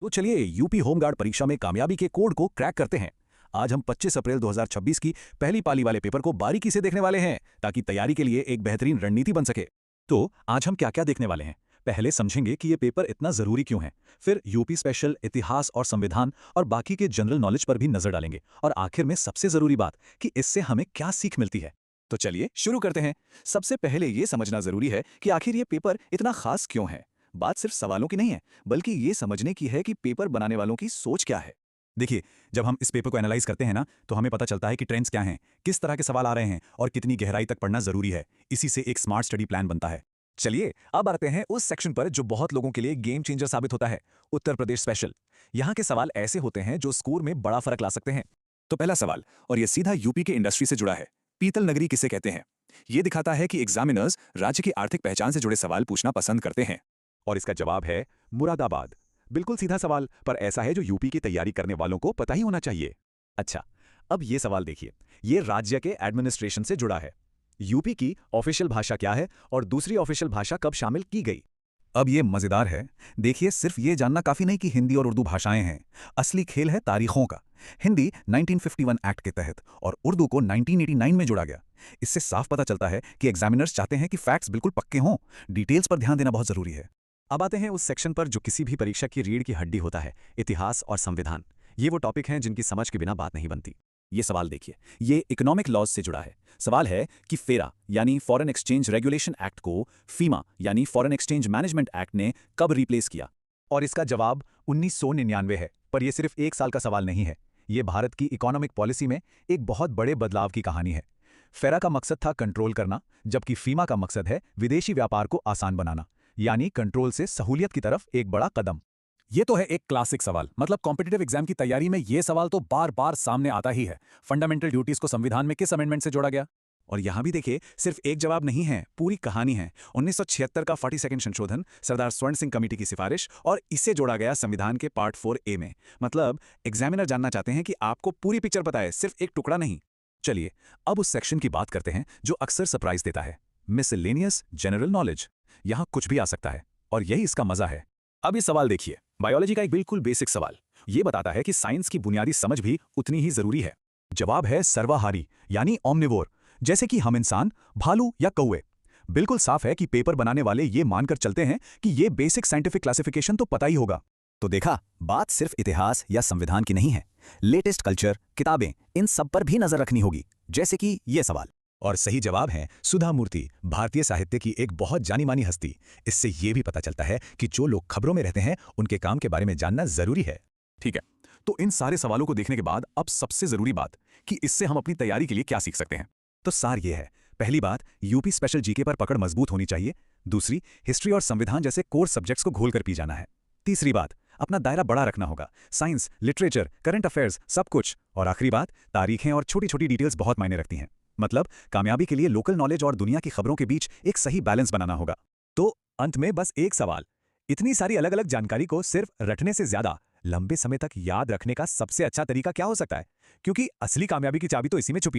तो चलिए UP home guard परीक्षा में कामयाबी के कोड को क्रैक करते हैं। आज हम 25 अप्रैल 2026 की पहली पाली वाले पेपर को बारीकी से देखने वाले हैं ताकि तैयारी के लिए एक बेहतरीन रणनीति बन सके। तो आज हम क्या क्या देखने वाले हैं? पहले समझेंगे कि ये पेपर इतना जरूरी क्यों है, फिर यूपी स्पेशल, इतिहास और संविधान और बाकी के जनरल नॉलेज पर भी नजर डालेंगे, और आखिर में सबसे जरूरी बात कि इससे हमें क्या सीख मिलती है। तो चलिए शुरू करते हैं। सबसे पहले ये समझना जरूरी है कि आखिर ये पेपर इतना खास क्यों है। बात सिर्फ सवालों की नहीं है, बल्कि ये समझने की है कि पेपर बनाने वालों की सोच क्या है। देखिए, जब हम इस पेपर को एनालाइज करते हैं ना, तो हमें पता चलता है कि ट्रेंड्स क्या हैं, किस तरह के सवाल आ रहे हैं और कितनी गहराई तक पढ़ना जरूरी है। इसी से एक स्मार्ट स्टडी प्लान बनता है। चलिए अब आते हैं उस सेक्शन पर जो बहुत लोगों के लिए गेम चेंजर साबित होता है, उत्तर प्रदेश स्पेशल। यहाँ के सवाल ऐसे होते हैं जो स्कोर में बड़ा फर्क ला सकते हैं। तो पहला सवाल, और ये सीधा यूपी के इंडस्ट्री से जुड़ा है, पीतल नगरी किसे कहते हैं? ये दिखाता है कि एग्जामिनर्स राज्य की आर्थिक पहचान से जुड़े सवाल पूछना पसंद करते हैं। और इसका जवाब है मुरादाबाद। बिल्कुल सीधा सवाल, पर ऐसा है जो यूपी की तैयारी करने वालों को पता ही होना चाहिए। अच्छा, अब ये सवाल देखिए, ये राज्य के एडमिनिस्ट्रेशन से जुड़ा है। यूपी की ऑफिशियल भाषा क्या है और दूसरी ऑफिशियल भाषा कब शामिल की गई? अब ये मजेदार है। देखिए, सिर्फ ये जानना काफी नहीं कि हिंदी और उर्दू भाषाएं हैं। असली खेल है तारीखों का। हिंदी 1951 एक्ट के तहत और उर्दू को 1989 में जोड़ा गया। इससे साफ पता चलता है कि एग्जामिनर्स चाहते हैं कि फैक्ट्स बिल्कुल पक्के हों। डिटेल्स पर ध्यान देना बहुत जरूरी है। अब आते हैं उस सेक्शन पर जो किसी भी परीक्षा की रीढ़ की हड्डी होता है, इतिहास और संविधान। ये वो टॉपिक हैं जिनकी समझ के बिना बात नहीं बनती। ये सवाल देखिए, ये इकोनॉमिक लॉज से जुड़ा है। सवाल है कि फेरा यानी फॉरेन एक्सचेंज रेगुलेशन एक्ट को फीमा यानी फॉरेन एक्सचेंज मैनेजमेंट एक्ट ने कब रिप्लेस किया? और इसका जवाब 1999 है। पर यह सिर्फ एक साल का सवाल नहीं है, ये भारत की इकोनॉमिक पॉलिसी में एक बहुत बड़े बदलाव की कहानी है। फेरा का मकसद था कंट्रोल करना, जबकि फीमा का मकसद है विदेशी व्यापार को आसान बनाना, यानी कंट्रोल से सहूलियत की तरफ एक बड़ा कदम। ये तो है एक क्लासिक सवाल, मतलब कॉम्पिटिटिव एग्जाम की तैयारी में ये सवाल तो बार बार सामने आता ही है। फंडामेंटल ड्यूटीज को संविधान में किस अमेंडमेंट से जोड़ा गया? और यहां भी देखिए, सिर्फ एक जवाब नहीं है, पूरी कहानी है। 1976 का 42वां संशोधन, सरदार स्वर्ण सिंह कमेटी की सिफारिश, और इसे जोड़ा गया संविधान के पार्ट 4A में। मतलब एग्जामिनर जानना चाहते हैं कि आपको पूरी पिक्चर पता है, सिर्फ एक टुकड़ा नहीं। चलिए अब उस सेक्शन की बात करते हैं जो अक्सर सरप्राइज देता है, मिसलेनियस जनरल नॉलेज। यहां कुछ भी आ सकता है और यही इसका मजा है। अब ये सवाल देखिए, बायोलॉजी का एक बिल्कुल बेसिक सवाल। ये बताता है कि साइंस की बुनियादी समझ भी उतनी ही जरूरी है। जवाब है सर्वाहारी यानी ओमनिवोर, जैसे कि हम इंसान, भालू या कौवे। बिल्कुल साफ है कि पेपर बनाने वाले ये मानकर चलते हैं कि ये बेसिक साइंटिफिक क्लासिफिकेशन तो पता ही होगा। तो देखा, बात सिर्फ इतिहास या संविधान की नहीं है। लेटेस्ट कल्चर, किताबें, इन सब पर भी नजर रखनी होगी, जैसे कि ये सवाल। और सही जवाब है सुधा मूर्ति, भारतीय साहित्य की एक बहुत जानी मानी हस्ती। इससे ये भी पता चलता है कि जो लोग खबरों में रहते हैं उनके काम के बारे में जानना जरूरी है। ठीक है, तो इन सारे सवालों को देखने के बाद अब सबसे जरूरी बात कि इससे हम अपनी तैयारी के लिए क्या सीख सकते हैं। तो सार ये है, पहली बात, यूपी स्पेशल जीके पर पकड़ मजबूत होनी चाहिए। दूसरी, हिस्ट्री और संविधान जैसे कोर सब्जेक्ट्स को घोल कर पी जाना है। तीसरी बात, अपना दायरा बड़ा रखना होगा, साइंस, लिटरेचर, करंट अफेयर्स, सब कुछ। और आखिरी बात, तारीखें और छोटी छोटी डिटेल्स बहुत मायने रखती हैं। मतलब कामयाबी के लिए लोकल नॉलेज और दुनिया की खबरों के बीच एक सही बैलेंस बनाना होगा। तो अंत में बस एक सवाल, इतनी सारी अलग अलग जानकारी को सिर्फ रटने से ज्यादा लंबे समय तक याद रखने का सबसे अच्छा तरीका क्या हो सकता है? क्योंकि असली कामयाबी की चाबी तो इसी में छुपी है।